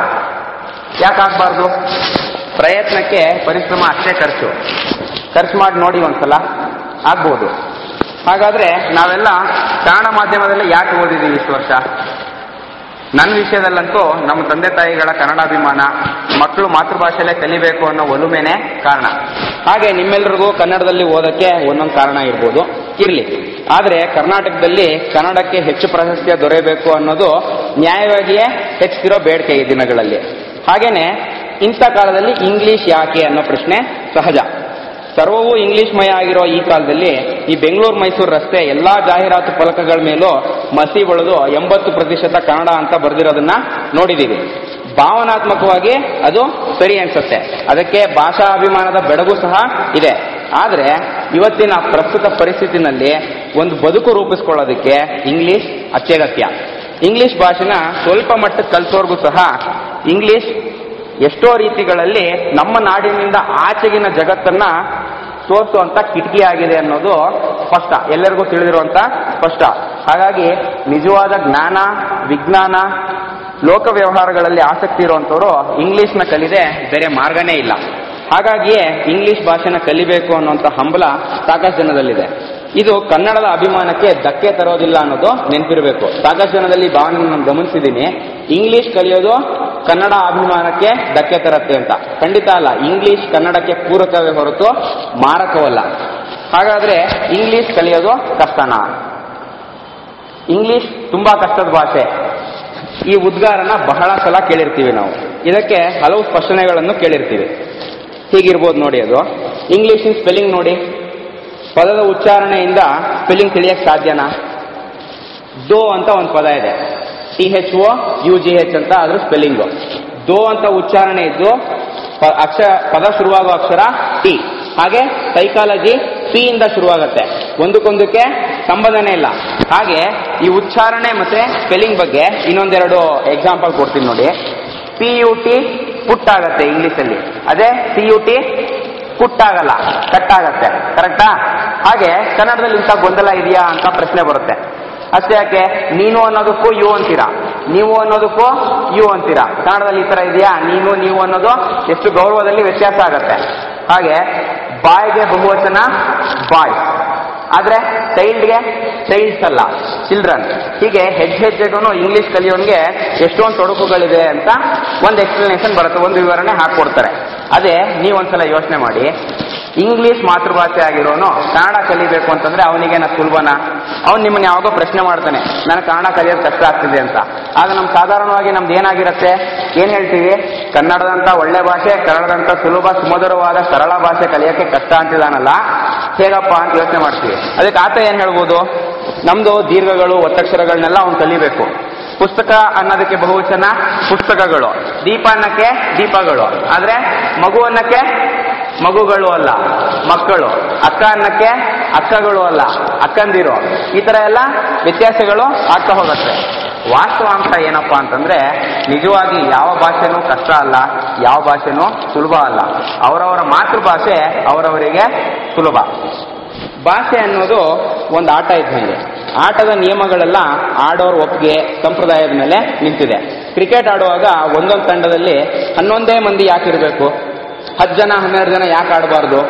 ಪ್ರಯತ್ನಕ್ಕೆ ಪರಿಶ್ರಮ ಅಷ್ಟೇ ಖರ್ಚು ಮಾಡಿ ನೋಡಿ ಒಂದ್ಸಲ, ಆಗ್ಬೋದು. ಹಾಗಾದ್ರೆ ನಾವೆಲ್ಲ ಕನ್ನಡ ಮಾಧ್ಯಮದಲ್ಲೇ ಯಾಕೆ ಓದಿದ್ದೀವಿ ಇಷ್ಟು ವರ್ಷ? ನನ್ನ ವಿಷಯದಲ್ಲಂತೂ ನಮ್ಮ ತಂದೆ ತಾಯಿಗಳ ಕನ್ನಡಾಭಿಮಾನ, ಮಕ್ಕಳು ಮಾತೃಭಾಷೆಯಲ್ಲೇ ಕಲಿಬೇಕು ಅನ್ನೋ ಒಲುಮೆನೇ ಕಾರಣ. ಹಾಗೆ ನಿಮ್ಮೆಲ್ಲರಿಗೂ ಕನ್ನಡದಲ್ಲಿ ಓದಕ್ಕೆ ಒಂದೊಂದು ಕಾರಣ ಇರ್ಬೋದು, ಇರಲಿ. ಆದರೆ ಕರ್ನಾಟಕದಲ್ಲಿ ಕನ್ನಡಕ್ಕೆ ಹೆಚ್ಚು ಪ್ರಾಶಸ್ತ್ಯ ದೊರೆಯಬೇಕು ಅನ್ನೋದು ನ್ಯಾಯವಾಗಿಯೇ ಹೆಚ್ಚಿರೋ ಬೇಡಿಕೆ ಈ ದಿನಗಳಲ್ಲಿ. ಹಾಗೇನೆ ಇಂಥ ಕಾಲದಲ್ಲಿ ಇಂಗ್ಲಿಷ್ ಯಾಕೆ ಅನ್ನೋ ಪ್ರಶ್ನೆ ಸಹಜ. ಸರ್ವವೂ ಇಂಗ್ಲಿಷ್ಮಯ ಆಗಿರೋ ಈ ಕಾಲದಲ್ಲಿ ಈ ಬೆಂಗಳೂರು ಮೈಸೂರು ರಸ್ತೆ ಎಲ್ಲಾ ಜಾಹೀರಾತು ಫಲಕಗಳ ಮೇಲೂ ಮಸಿ ಬಳಿದು 80% ಕನ್ನಡ ಅಂತ ಬರೆದಿರೋದನ್ನ ನೋಡಿದೀವಿ. ಭಾವನಾತ್ಮಕವಾಗಿ ಅದು ಸರಿ ಅನ್ಸುತ್ತೆ, ಅದಕ್ಕೆ ಭಾಷಾ ಅಭಿಮಾನದ ಬೆಡಗು ಸಹ ಇದೆ. ಆದರೆ ಇವತ್ತಿನ ಪ್ರಸ್ತುತ ಪರಿಸ್ಥಿತಿನಲ್ಲಿ ಒಂದು ಬದುಕು ರೂಪಿಸ್ಕೊಳ್ಳೋದಕ್ಕೆ ಇಂಗ್ಲಿಷ್ ಅತ್ಯಗತ್ಯ. ಇಂಗ್ಲಿಷ್ ಭಾಷೆನ ಸ್ವಲ್ಪ ಮಟ್ಟಕ್ಕೆ ಕಲಿಸೋರ್ಗೂ ಸಹ ಇಂಗ್ಲಿಷ್ ಎಷ್ಟೋ ರೀತಿಗಳಲ್ಲಿ ನಮ್ಮ ನಾಡಿನಿಂದ ಆಚೆಗಿನ ಜಗತ್ತನ್ನ ತೋರಿಸುವಂತ ಕಿಟಕಿ ಆಗಿದೆ ಅನ್ನೋದು ಸ್ಪಷ್ಟ, ಎಲ್ಲರಿಗೂ ತಿಳಿದಿರುವಂತ ಸ್ಪಷ್ಟ. ಹಾಗಾಗಿ ನಿಜವಾದ ಜ್ಞಾನ, ವಿಜ್ಞಾನ, ಲೋಕ ವ್ಯವಹಾರಗಳಲ್ಲಿ ಆಸಕ್ತಿ ಇರುವಂಥವ್ರು ಇಂಗ್ಲಿಷ್ನ ಕಲಿದೆ ಬೇರೆ ಮಾರ್ಗನೇ ಇಲ್ಲ. ಹಾಗಾಗಿಯೇ ಇಂಗ್ಲಿಷ್ ಭಾಷೆನ ಕಲಿಬೇಕು ಅನ್ನುವಂಥ ಹಂಬಲ ಸಾಕಷ್ಟು ಜನದಲ್ಲಿದೆ. ಇದು ಕನ್ನಡದ ಅಭಿಮಾನಕ್ಕೆ ಧಕ್ಕೆ ತರೋದಿಲ್ಲ ಅನ್ನೋದು ನೆನಪಿರಬೇಕು. ಸಾಕಷ್ಟು ಜನದಲ್ಲಿ ಭಾವನೆ ನಾನು ಗಮನಿಸಿದ್ದೀನಿ, ಇಂಗ್ಲಿಷ್ ಕಲಿಯೋದು ಕನ್ನಡ ಅಭಿಮಾನಕ್ಕೆ ಧಕ್ಕೆ ತರತ್ತೆ ಅಂತ. ಖಂಡಿತ ಅಲ್ಲ, ಇಂಗ್ಲಿಷ್ ಕನ್ನಡಕ್ಕೆ ಪೂರಕವೇ ಹೊರತು ಮಾರಕವಲ್ಲ. ಹಾಗಾದ್ರೆ ಇಂಗ್ಲಿಷ್ ಕಲಿಯೋದು ಕಷ್ಟನಾ? ಇಂಗ್ಲಿಷ್ ತುಂಬಾ ಕಷ್ಟದ ಭಾಷೆ. ಈ ಉದ್ಗಾರನ ಬಹಳ ಸಲ ಕೇಳಿರ್ತೀವಿ ನಾವು. ಇದಕ್ಕೆ ಹಲವು ಸ್ಪಷ್ಟನೆಗಳನ್ನು ಕೇಳಿರ್ತೀವಿ. ಹೀಗಿರ್ಬೋದು ನೋಡಿ, ಅದು ಇಂಗ್ಲಿಷಿನ ಸ್ಪೆಲ್ಲಿಂಗ್ ನೋಡಿ. ಪದದ ಉಚ್ಚಾರಣೆಯಿಂದ ಸ್ಪೆಲ್ಲಿಂಗ್ ತಿಳಿಯಕ್ಕೆ ಸಾಧ್ಯನಾ? ದೋ ಅಂತ ಒಂದು ಪದ ಇದೆ, THOUGH ಅಂತ ಅದ್ರ ಸ್ಪೆಲ್ಲಿಂಗು. ದೋ ಅಂತ ಉಚ್ಚಾರಣೆ ಇದ್ದು ಪದ ಶುರುವಾಗೋ ಅಕ್ಷರ ಟಿ. ಹಾಗೆ ಸೈಕಾಲಜಿ ಪಿ ಇಂದ ಶುರುವಾಗುತ್ತೆ, ಒಂದಕ್ಕೊಂದಕ್ಕೆ ಸಂಬಂಧನೇ ಇಲ್ಲ. ಹಾಗೆ ಈ ಉಚ್ಚಾರಣೆ ಮತ್ತೆ ಸ್ಪೆಲ್ಲಿಂಗ್ ಬಗ್ಗೆ ಇನ್ನೊಂದೆರಡು ಎಕ್ಸಾಂಪಲ್ ಕೊಡ್ತೀನಿ ನೋಡಿ. PUT ಪುಟ್ ಆಗತ್ತೆ ಇಂಗ್ಲಿಷಲ್ಲಿ, ಅದೇ CUT ಪುಟ್ಟಾಗಲ್ಲ, ಕಟ್ಟಾಗತ್ತೆ. ಕರೆಕ್ಟಾ? ಹಾಗೆ ಕನ್ನಡದಲ್ಲಿ ಇಂಥ ಗೊಂದಲ ಇದೆಯಾ ಅಂತ ಪ್ರಶ್ನೆ ಬರುತ್ತೆ. ಅಷ್ಟೇ ಯಾಕೆ, ನೀನು ಅನ್ನೋದಕ್ಕೂ ಯು ಅಂತೀರಾ, ನೀವು ಅನ್ನೋದಕ್ಕೂ ಯು ಅಂತೀರಾ. ಕನ್ನಡದಲ್ಲಿ ಈ ತರ ಇದೆಯಾ? ನೀನು ನೀವು ಅನ್ನೋದು ಎಷ್ಟು ಗೌರವದಲ್ಲಿ ವ್ಯತ್ಯಾಸ ಆಗತ್ತೆ. ಹಾಗೆ ಬಾಯ್ಗೆ ಬಹುವಚನ ಬಾಯ್ಸ್, ಆದ್ರೆ ಚೈಲ್ಡ್ಗೆ ಚೈಲ್ಡ್ಸ್ ಅಲ್ಲ, ಚಿಲ್ಡ್ರನ್. ಹೀಗೆ ಹೆಜ್ಜೆಗೂ ಇಂಗ್ಲಿಷ್ ಕಲಿಯೋನ್ಗೆ ಎಷ್ಟೊಂದು ತೊಡಕುಗಳಿದೆ ಅಂತ ಒಂದು ಎಕ್ಸ್ಪ್ಲನೇಷನ್ ಬರುತ್ತೆ, ಒಂದು ವಿವರಣೆ ಹಾಕೊಡ್ತಾರೆ. ಅದೇ ನೀವೊಂದ್ಸಲ ಯೋಚನೆ ಮಾಡಿ, ಇಂಗ್ಲಿಷ್ ಮಾತೃಭಾಷೆ ಆಗಿರೋನು ಕನ್ನಡ ಕಲಿಬೇಕು ಅಂತಂದ್ರೆ ಅವನಿಗೇನ ಸುಲಭನಾ? ಅವ್ನು ನಿಮ್ಮನ್ನ ಯಾವಾಗೋ ಪ್ರಶ್ನೆ ಮಾಡ್ತಾನೆ, ನನಗೆ ಕನ್ನಡ ಕಲಿಯೋದು ಕಷ್ಟ ಆಗ್ತಿದೆ ಅಂತ. ಆಗ ಸಾಧಾರಣವಾಗಿ ನಮ್ದು ಏನಾಗಿರುತ್ತೆ, ಏನ್ ಹೇಳ್ತೀವಿ? ಕನ್ನಡದಂತ ಒಳ್ಳೆ ಭಾಷೆ, ಕನ್ನಡದಂತ ಸುಲಭ ಸುಮಧುರವಾದ ಸರಳ ಭಾಷೆ ಕಲಿಯೋಕ್ಕೆ ಕಷ್ಟ ಅಂತಿದಾನಲ್ಲ, ಹೇಗಪ್ಪ ಅಂತ ಯೋಚನೆ ಮಾಡ್ತೀವಿ. ಅದಕ್ಕೆ ಆತ ಏನ್ ಹೇಳ್ಬೋದು? ನಮ್ದು ದೀರ್ಘಗಳು, ಒತ್ತಕ್ಷರಗಳನ್ನೆಲ್ಲ ಅವ್ನು ಕಲಿಬೇಕು. ಪುಸ್ತಕ ಅನ್ನೋದಕ್ಕೆ ಬಹುವಚನ ಪುಸ್ತಕಗಳು, ದೀಪ ಅನ್ನಕ್ಕೆ ದೀಪಗಳು, ಆದ್ರೆ ಮಗು ಅನ್ನಕ್ಕೆ ಮಗುಗಳು ಅಲ್ಲ, ಮಕ್ಕಳು. ಅಕ್ಕ ಅನ್ನಕ್ಕೆ ಅಕ್ಕಗಳು ಅಲ್ಲ, ಅಕ್ಕಂದಿರು. ಈ ತರ ಎಲ್ಲ ವ್ಯತ್ಯಾಸಗಳು ಆಗ್ತಾ ಹೋಗುತ್ತೆ. ವಾಸ್ತವಾಂಶ ಏನಪ್ಪಾ ಅಂತಂದ್ರೆ, ನಿಜವಾಗಿ ಯಾವ ಭಾಷೆನೂ ಕಷ್ಟ ಅಲ್ಲ, ಯಾವ ಭಾಷೆನೂ ಸುಲಭ ಅಲ್ಲ. ಅವರವರ ಮಾತೃಭಾಷೆ ಅವರವರಿಗೆ ಸುಲಭ. ಭಾಷೆ ಅನ್ನೋದು ಒಂದು ಆಟ ಇದ್ದಂಗೆ. ಆಟದ ನಿಯಮಗಳೆಲ್ಲ ಆಡೋರ್ ಒಪ್ಪಿಗೆ, ಸಂಪ್ರದಾಯದ ಮೇಲೆ ನಿಂತಿದೆ. ಕ್ರಿಕೆಟ್ ಆಡುವಾಗ ಒಂದೊಂದು ತಂಡದಲ್ಲಿ 11 ಮಂದಿ ಯಾಕಿರಬೇಕು? 10 ಜನ 12 ಜನ ಯಾಕೆ ಆಡಬಾರ್ದು?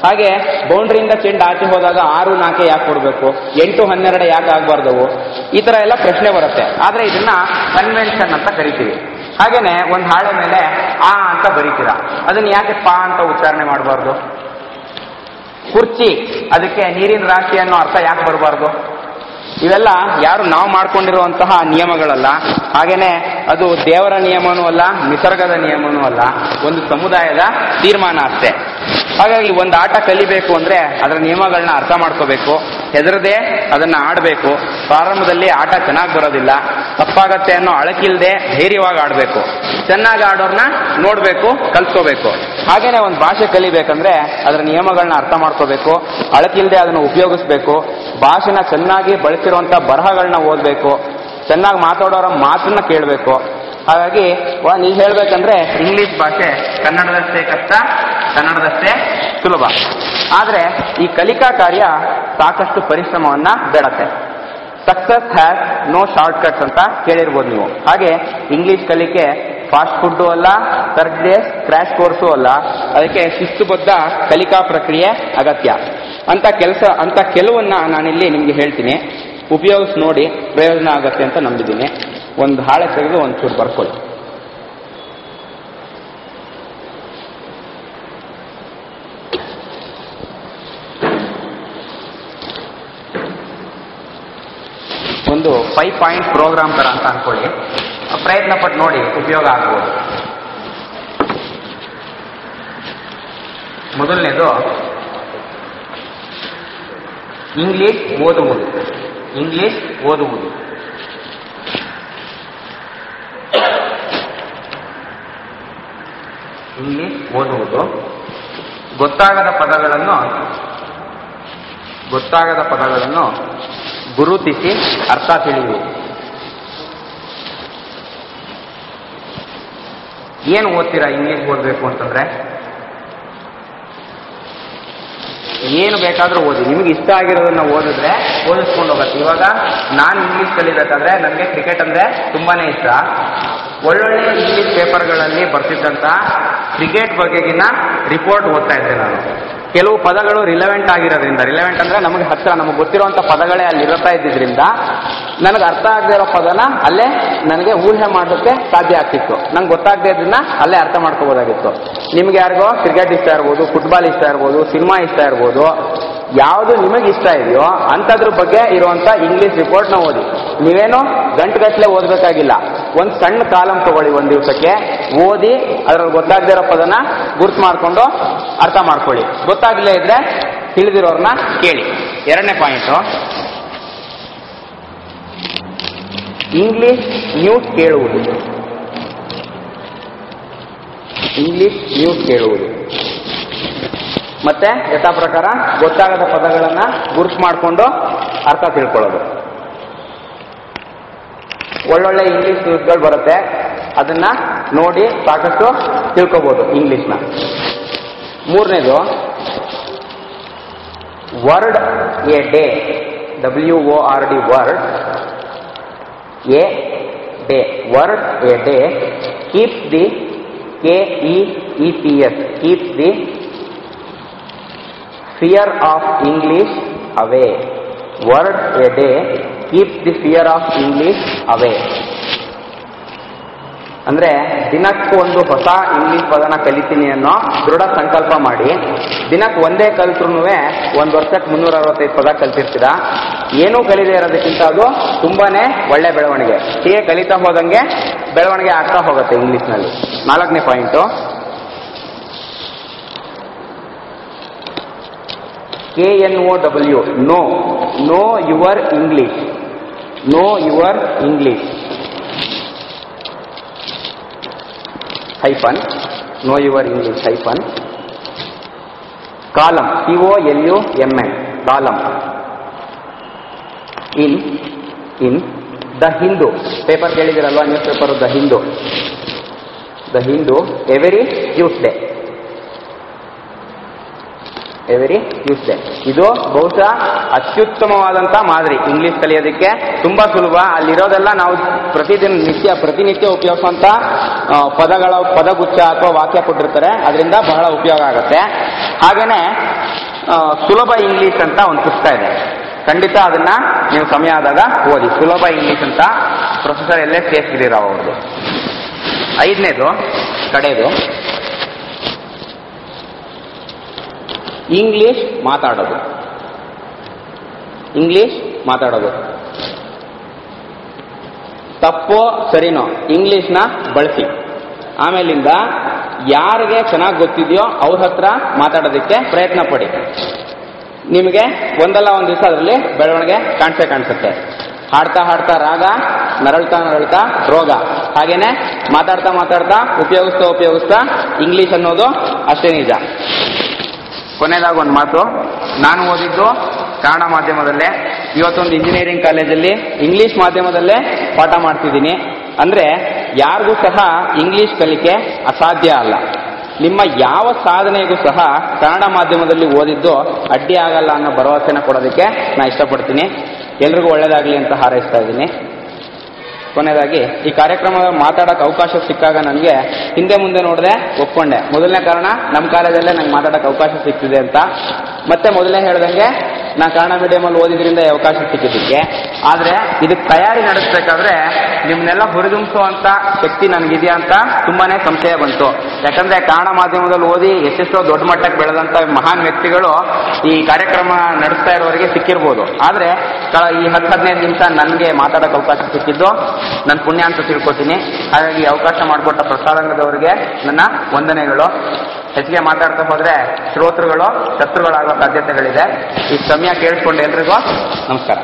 ಹಾಗೆ ಬೌಂಡ್ರಿಯಿಂದ ಚೆಂಡು ಆಚೆ ಹೋದಾಗ 6-4 ಯಾಕೆ ಕೊಡಬೇಕು? 8-12 ಯಾಕೆ ಆಗಬಾರ್ದವು? ಈ ತರ ಎಲ್ಲ ಪ್ರಶ್ನೆ ಬರುತ್ತೆ. ಆದ್ರೆ ಇದನ್ನ ಕನ್ವೆನ್ಷನ್ ಅಂತ ಕರಿತೀವಿ. ಹಾಗೇನೆ ಒಂದು ಹಾಳೆ ಮೇಲೆ ಆ ಅಂತ ಬರೀತೀರಾ, ಅದನ್ನ ಯಾಕೆ ಪಾ ಅಂತ ಉಚ್ಚಾರಣೆ ಮಾಡಬಾರ್ದು? ಕುರ್ಚಿ, ಅದಕ್ಕೆ ನೀರಿನ ರಾಶಿ ಅನ್ನೋ ಅರ್ಥ ಯಾಕೆ ಬರಬಾರ್ದು? ಇವೆಲ್ಲ ಯಾರು ನಾವು ಮಾಡ್ಕೊಂಡಿರುವಂತಹ ನಿಯಮಗಳಲ್ಲ. ಹಾಗೇನೆ ಅದು ದೇವರ ನಿಯಮನೂ ಅಲ್ಲ, ನಿಸರ್ಗದ ನಿಯಮನೂ ಅಲ್ಲ, ಒಂದು ಸಮುದಾಯದ ತೀರ್ಮಾನ ಅಷ್ಟೇ. ಹಾಗಾಗಿ ಒಂದು ಆಟ ಕಲಿಬೇಕು ಅಂದ್ರೆ ಅದರ ನಿಯಮಗಳನ್ನ ಅರ್ಥ ಮಾಡ್ಕೋಬೇಕು, ಹೆದರದೆ ಅದನ್ನ ಆಡಬೇಕು. ಪ್ರಾರಂಭದಲ್ಲಿ ಆಟ ಚೆನ್ನಾಗಿ ಬರೋದಿಲ್ಲ, ತಪ್ಪಾಗತ್ತೆ ಅನ್ನೋ ಅಳಕಿಲ್ದೆ ಧೈರ್ಯವಾಗಿ ಆಡಬೇಕು. ಚೆನ್ನಾಗಿ ಆಡೋರ್ನ ನೋಡ್ಬೇಕು, ಕಲ್ತ್ಕೋಬೇಕು. ಹಾಗೇನೆ ಒಂದು ಭಾಷೆ ಕಲಿಬೇಕಂದ್ರೆ ಅದರ ನಿಯಮಗಳನ್ನ ಅರ್ಥ ಮಾಡ್ಕೋಬೇಕು, ಅಳಕಿಲ್ದೆ ಅದನ್ನು ಉಪಯೋಗಿಸ್ಬೇಕು. ಭಾಷೆನ ಚೆನ್ನಾಗಿ ಬಳಸಿರುವಂತ ಬರಹಗಳನ್ನ ಓದಬೇಕು, ಚೆನ್ನಾಗಿ ಮಾತಾಡೋರ ಮಾತನ್ನ ಕೇಳಬೇಕು. ಹಾಗಾಗಿ ನೀವು ಹೇಳ್ಬೇಕಂದ್ರೆ ಇಂಗ್ಲಿಷ್ ಭಾಷೆ ಕನ್ನಡದಷ್ಟೇ ಕಷ್ಟ, ಕನ್ನಡದಷ್ಟೇ ಸುಲಭ. ಆದ್ರೆ ಈ ಕಲಿಕಾ ಕಾರ್ಯ ಸಾಕಷ್ಟು ಪರಿಶ್ರಮವನ್ನ ಬೇಡತ್ತೆ. Success has no short cuts ಅಂತ ಕೇಳಿರ್ಬೋದು ನೀವು. ಹಾಗೆ ಇಂಗ್ಲಿಷ್ ಕಲಿಕೆ ಫಾಸ್ಟ್ ಫುಡ್ಡು ಅಲ್ಲ, ಥರ್ಡ್ ಡೇಸ್ ಕ್ರ್ಯಾಶ್ ಕೋರ್ಸು ಅಲ್ಲ. ಅದಕ್ಕೆ ಶಿಸ್ತುಬದ್ಧ ಕಲಿಕಾ ಪ್ರಕ್ರಿಯೆ ಅಗತ್ಯ. ಅಂತ ಕೆಲವನ್ನ ನಾನಿಲ್ಲಿ ನಿಮ್ಗೆ ಹೇಳ್ತೀನಿ. ಉಪಯೋಗಿಸಿ ನೋಡಿ, ಪ್ರಯೋಜನ ಆಗುತ್ತೆ ಅಂತ ನಂಬಿದ್ದೀನಿ. ಒಂದು ಹಾಳೆ ತೆಗೆದು ಒಂಚೂರು ಬರ್ಕೊಳ್ಳಿ. ಒಂದು 5 ಪಾಯಿಂಟ್ ಪ್ರೋಗ್ರಾಮ್ ತರ ಅಂತ ಅನ್ಕೊಳ್ಳಿ. ಪ್ರಯತ್ನ ಪಟ್ಟು ನೋಡಿ, ಉಪಯೋಗ ಆಗ್ಬೋದು. ಮೊದಲನೇದು ಇಂಗ್ಲಿಷ್ ಓದುವುದು. ಇಂಗ್ಲಿಷ್ ಓದುವುದು. ಇಂಗ್ಲಿಷ್ ಓದುವುದು. ಗೊತ್ತಾಗದ ಪದಗಳನ್ನು ಗುರುತಿಸಿ ಅರ್ಥ ತಿಳಿಯುವುದು. ಏನು ಓದ್ತೀರಾ ಇಂಗ್ಲಿಷ್ ಓದಬೇಕು ಅಂತಂದ್ರೆ? ಏನು ಬೇಕಾದರೂ ಓದಿ, ನಿಮಗೆ ಇಷ್ಟ ಆಗಿರೋದನ್ನ ಓದಿದ್ರೆ ಓದಿಸ್ಕೊಂಡು ಹೋಗುತ್ತೆ. ಇವಾಗ ನಾನು ಇಂಗ್ಲಿಷ್ ಕಲಿಬೇಕಾದ್ರೆ ನನಗೆ ಕ್ರಿಕೆಟ್ ಅಂದ್ರೆ ತುಂಬಾನೇ ಇಷ್ಟ. ಒಳ್ಳೊಳ್ಳೆ ಇಂಗ್ಲಿಷ್ ಪೇಪರ್ಗಳಲ್ಲಿ ಬರ್ತಿದ್ದಂತ ಕ್ರಿಕೆಟ್ ಬಗೆಗಿನ ರಿಪೋರ್ಟ್ ಓದ್ತಾ ಇದ್ದೆ ನಾನು. ಕೆಲವು ಪದಗಳು ರಿಲೆವೆಂಟ್ ಆಗಿರೋದ್ರಿಂದ, ರಿಲೆವೆಂಟ್ ಅಂದ್ರೆ ನಮಗೆ ಹತ್ತಿರ, ನಮಗೆ ಗೊತ್ತಿರುವಂತ ಪದಗಳೇ ಅಲ್ಲಿ ಇರುತ್ತಾ ಇದ್ದಿದ್ರಿಂದ ನನಗೆ ಅರ್ಥ ಆಗದೆ ಇರೋ ಪದನ ಅಲ್ಲೇ ನನಗೆ ಊಹೆ ಮಾಡೋಕ್ಕೆ ಸಾಧ್ಯ ಆಗ್ತಿತ್ತು. ನಂಗೆ ಗೊತ್ತಾಗದೆ ಇದನ್ನ ಅಲ್ಲೇ ಅರ್ಥ ಮಾಡ್ಕೋಬೋದಾಗಿತ್ತು. ನಿಮ್ಗೆ ಯಾರಿಗೋ ಕ್ರಿಕೆಟ್ ಇಷ್ಟ ಇರ್ಬೋದು, ಫುಟ್ಬಾಲ್ ಇಷ್ಟ ಇರ್ಬೋದು, ಸಿನಿಮಾ ಇಷ್ಟ ಇರ್ಬೋದು, ಯಾವುದು ನಿಮಗೆ ಇಷ್ಟ ಇದೆಯೋ ಅಂಥದ್ರ ಬಗ್ಗೆ ಇರುವಂತ ಇಂಗ್ಲಿಷ್ ರಿಪೋರ್ಟ್ನ ಓದಿ. ನೀವೇನು ಗಂಟೆಗಟ್ಟಲೆ ಓದಬೇಕಾಗಿಲ್ಲ. ಒಂದು ಸಣ್ಣ ಕಾಲಮ್ ತಗೊಳ್ಳಿ, ಒಂದು ದಿವಸಕ್ಕೆ ಓದಿ ಅದ್ರಲ್ಲಿ ಗೊತ್ತಾಗದೇ ಇರೋ ಪದನ ಗುರ್ತು ಮಾಡಿಕೊಂಡು ಅರ್ಥ ಮಾಡ್ಕೊಳ್ಳಿ. ಗೊತ್ತಾಗಲೇ ಇದ್ರೆ ತಿಳಿದಿರೋರ್ನ ಕೇಳಿ. ಎರಡನೇ ಪಾಯಿಂಟು, ಇಂಗ್ಲಿಷ್ ನ್ಯೂಸ್ ಕೇಳುವುದು. ಇಂಗ್ಲಿಷ್ ನ್ಯೂಸ್ ಕೇಳುವುದು ಮತ್ತೆ ಯಥಾ ಪ್ರಕಾರ ಗೊತ್ತಾಗದ ಪದಗಳನ್ನ ಗುರುತು ಮಾಡಿಕೊಂಡು ಅರ್ಥ ತಿಳ್ಕೊಳ್ಳೋದು. ಒಳ್ಳೊಳ್ಳೆ ಇಂಗ್ಲಿಷ್ ನ್ಯೂಸ್ಗಳು ಬರುತ್ತೆ, ಅದನ್ನ ನೋಡಿ ಸಾಕಷ್ಟು ತಿಳ್ಕೋಬಹುದು ಇಂಗ್ಲಿಷ್ನ. ಮೂರನೇದು word A day. WORD word A day. Word A day keeps the KEEPS keeps the fear of English away. Word a day keeps the fear of English away. ಅಂದ್ರೆ ದಿನಕ್ಕೆ ಒಂದು ಹೊಸ ಇಂಗ್ಲಿಷ್ ಪದನ ಕಲಿತೀನಿ ಅನ್ನೋ ದೃಢ ಸಂಕಲ್ಪ ಮಾಡಿ, ದಿನಕ್ಕೆ ಒಂದೇ ಕಲ್ತ್ರೂ 1 ವರ್ಷಕ್ಕೆ 365 ಪದ ಕಲ್ತಿರ್ತೀರಾ. ಏನೂ ಕಲಿದೇ ಇರೋದಕ್ಕಿಂತ ಅದು ತುಂಬಾನೇ ಒಳ್ಳೆ ಬೆಳವಣಿಗೆ. ಹೀಗೆ ಕಲಿತಾ ಹೋದಂಗೆ ಬೆಳವಣಿಗೆ ಆಗ್ತಾ ಹೋಗುತ್ತೆ ಇಂಗ್ಲಿಷ್ನಲ್ಲಿ. 4ನೇ point, KNOW know your English. Know your English. Hyphen, know your English hyphen. Column, COLUMN, column. In The Hindu, paper ಕೇಳಿದಿರಲ್ವಾ, news paper The Hindu, every Tuesday. ಇದು ಬಹುಶಃ ಅತ್ಯುತ್ತಮವಾದಂತ ಮಾದರಿ ಇಂಗ್ಲಿಷ್ ಕಲಿಯೋದಕ್ಕೆ. ತುಂಬಾ ಸುಲಭ. ಅಲ್ಲಿರೋದೆಲ್ಲ ನಾವು ಪ್ರತಿನಿತ್ಯ ಉಪಯೋಗಿಸುವಂತ ಪದಗುಚ್ಛ ಅಥವಾ ವಾಕ್ಯ ಕೊಟ್ಟಿರ್ತಾರೆ, ಅದರಿಂದ ಬಹಳ ಉಪಯೋಗ ಆಗುತ್ತೆ. ಹಾಗೇನೆ ಸುಲಭ ಇಂಗ್ಲಿಷ್ ಅಂತ ಒಂದು ಪುಸ್ತಕ ಇದೆ, ಖಂಡಿತ ಅದನ್ನ ನೀವು ಸಮಯ ಆದಾಗ ಓದಿ. ಸುಲಭ ಇಂಗ್ಲಿಷ್ ಅಂತ ಪ್ರೊಫೆಸರ್ LS ಗಿರಿರಾವ್ ಅವ್ರದ್ದು. 5ನೇದು ಕಡೆದು, ಇಂಗ್ಲಿಷ್ ಮಾತಾಡೋದು. ಇಂಗ್ಲಿಷ್ ಮಾತಾಡೋದು ತಪ್ಪೋ ಸರಿನೋ ಇಂಗ್ಲಿಷ್ನ ಬಳಸಿ. ಆಮೇಲಿಂದ ಯಾರಿಗೆ ಚೆನ್ನಾಗಿ ಗೊತ್ತಿದೆಯೋ ಅವ್ರ ಹತ್ರ ಮಾತಾಡೋದಕ್ಕೆ ಪ್ರಯತ್ನ ಪಡಿ. ನಿಮಗೆ ಒಂದಲ್ಲ ಒಂದು ದಿವಸ ಅದರಲ್ಲಿ ಬೆಳವಣಿಗೆ ಕಾಣಿಸುತ್ತೆ. ಹಾಡ್ತಾ ರಾಗ, ನರಳ್ತಾ ರೋಗ. ಹಾಗೇನೆ ಮಾತಾಡ್ತಾ ಉಪಯೋಗಿಸ್ತಾ ಇಂಗ್ಲಿಷ್ ಅನ್ನೋದು ಅಷ್ಟೇ ನಿಜ. ಕೊನೆಯದಾಗ ಒಂದು ಮಾತು, ನಾನು ಓದಿದ್ದು ಕನ್ನಡ ಮಾಧ್ಯಮದಲ್ಲೇ, ಇವತ್ತೊಂದು ಇಂಜಿನಿಯರಿಂಗ್ ಕಾಲೇಜಲ್ಲಿ ಇಂಗ್ಲಿಷ್ ಮಾಧ್ಯಮದಲ್ಲೇ ಪಾಠ ಮಾಡ್ತಿದ್ದೀನಿ. ಅಂದ್ರೆ ಯಾರಿಗೂ ಸಹ ಇಂಗ್ಲಿಷ್ ಕಲಿಕೆ ಅಸಾಧ್ಯ ಅಲ್ಲ. ನಿಮ್ಮ ಯಾವ ಸಾಧನೆಗೂ ಸಹ ಕನ್ನಡ ಮಾಧ್ಯಮದಲ್ಲಿ ಓದಿದ್ದು ಅಡ್ಡಿ ಆಗಲ್ಲ ಅನ್ನೋ ಭರವಸೆನ ಕೊಡೋದಕ್ಕೆ ನಾನು ಇಷ್ಟಪಡ್ತೀನಿ. ಎಲ್ರಿಗೂ ಒಳ್ಳೇದಾಗಲಿ ಅಂತ ಹಾರೈಸ್ತಾ ಇದ್ದೀನಿ. ಕೊನೆಯದಾಗಿ ಈ ಕಾರ್ಯಕ್ರಮದಲ್ಲಿ ಮಾತಾಡೋಕೆ ಅವಕಾಶ ಸಿಕ್ಕಾಗ ನನಗೆ ಹಿಂದೆ ಮುಂದೆ ನೋಡದೆ ಒಪ್ಕೊಂಡೆ. ಮೊದಲನೇ ಕಾರಣ, ನಮ್ಮ ಕಾಲೇಜಲ್ಲೇ ನಂಗೆ ಮಾತಾಡೋಕೆ ಅವಕಾಶ ಸಿಗ್ತಿದೆ ಅಂತ. ಮತ್ತೆ ಮೊದಲನೇ ಹೇಳ್ದಂಗೆ ನಾನು ಕನ್ನಡ ಮೀಡಿಯಮಲ್ಲಿ ಓದಿದ್ರಿಂದ ಈ ಅವಕಾಶ ಸಿಕ್ಕಿದ್ದಕ್ಕೆ. ಆದರೆ ಇದಕ್ಕೆ ತಯಾರಿ ನಡೆಸಬೇಕಾದ್ರೆ ನಿಮ್ಮನ್ನೆಲ್ಲ ಹುರಿದುಂಬಿಸುವಂಥ ಶಕ್ತಿ ನನಗಿದೆಯಾ ಅಂತ ತುಂಬಾನೇ ಸಂಶಯ ಬಂತು. ಯಾಕಂದ್ರೆ ಕನ್ನಡ ಮಾಧ್ಯಮದಲ್ಲಿ ಓದಿ ಎಷ್ಟೆಷ್ಟೋ ದೊಡ್ಡ ಮಟ್ಟಕ್ಕೆ ಬೆಳೆದಂಥ ಮಹಾನ್ ವ್ಯಕ್ತಿಗಳು ಈ ಕಾರ್ಯಕ್ರಮ ನಡೆಸ್ತಾ ಇರೋರಿಗೆ ಸಿಕ್ಕಿರ್ಬೋದು. ಆದರೆ ಈ 10-15 ನಿಮಿಷ ನನಗೆ ಮಾತಾಡೋಕೆ ಅವಕಾಶ ಸಿಕ್ಕಿದ್ದು ನನ್ನ ಪುಣ್ಯ ಅಂತ ತಿಳ್ಕೊತೀನಿ. ಹಾಗಾಗಿ ಅವಕಾಶ ಮಾಡಿಕೊಟ್ಟ ಪ್ರಸಾದಾಂಗದವರಿಗೆ ನನ್ನ ವಂದನೆಗಳು. ಹೆಚ್ಚಿಗೆ ಮಾತಾಡ್ತಾ ಹೋದ್ರೆ ಶ್ರೋತೃಗಳು ಶತ್ರುಗಳಾಗೋ ಸಾಧ್ಯತೆಗಳಿದೆ. ಈ ಸಮಯ ಕೇಳಿಸ್ಕೊಂಡು ಎಲ್ರಿಗೂ ನಮಸ್ಕಾರ.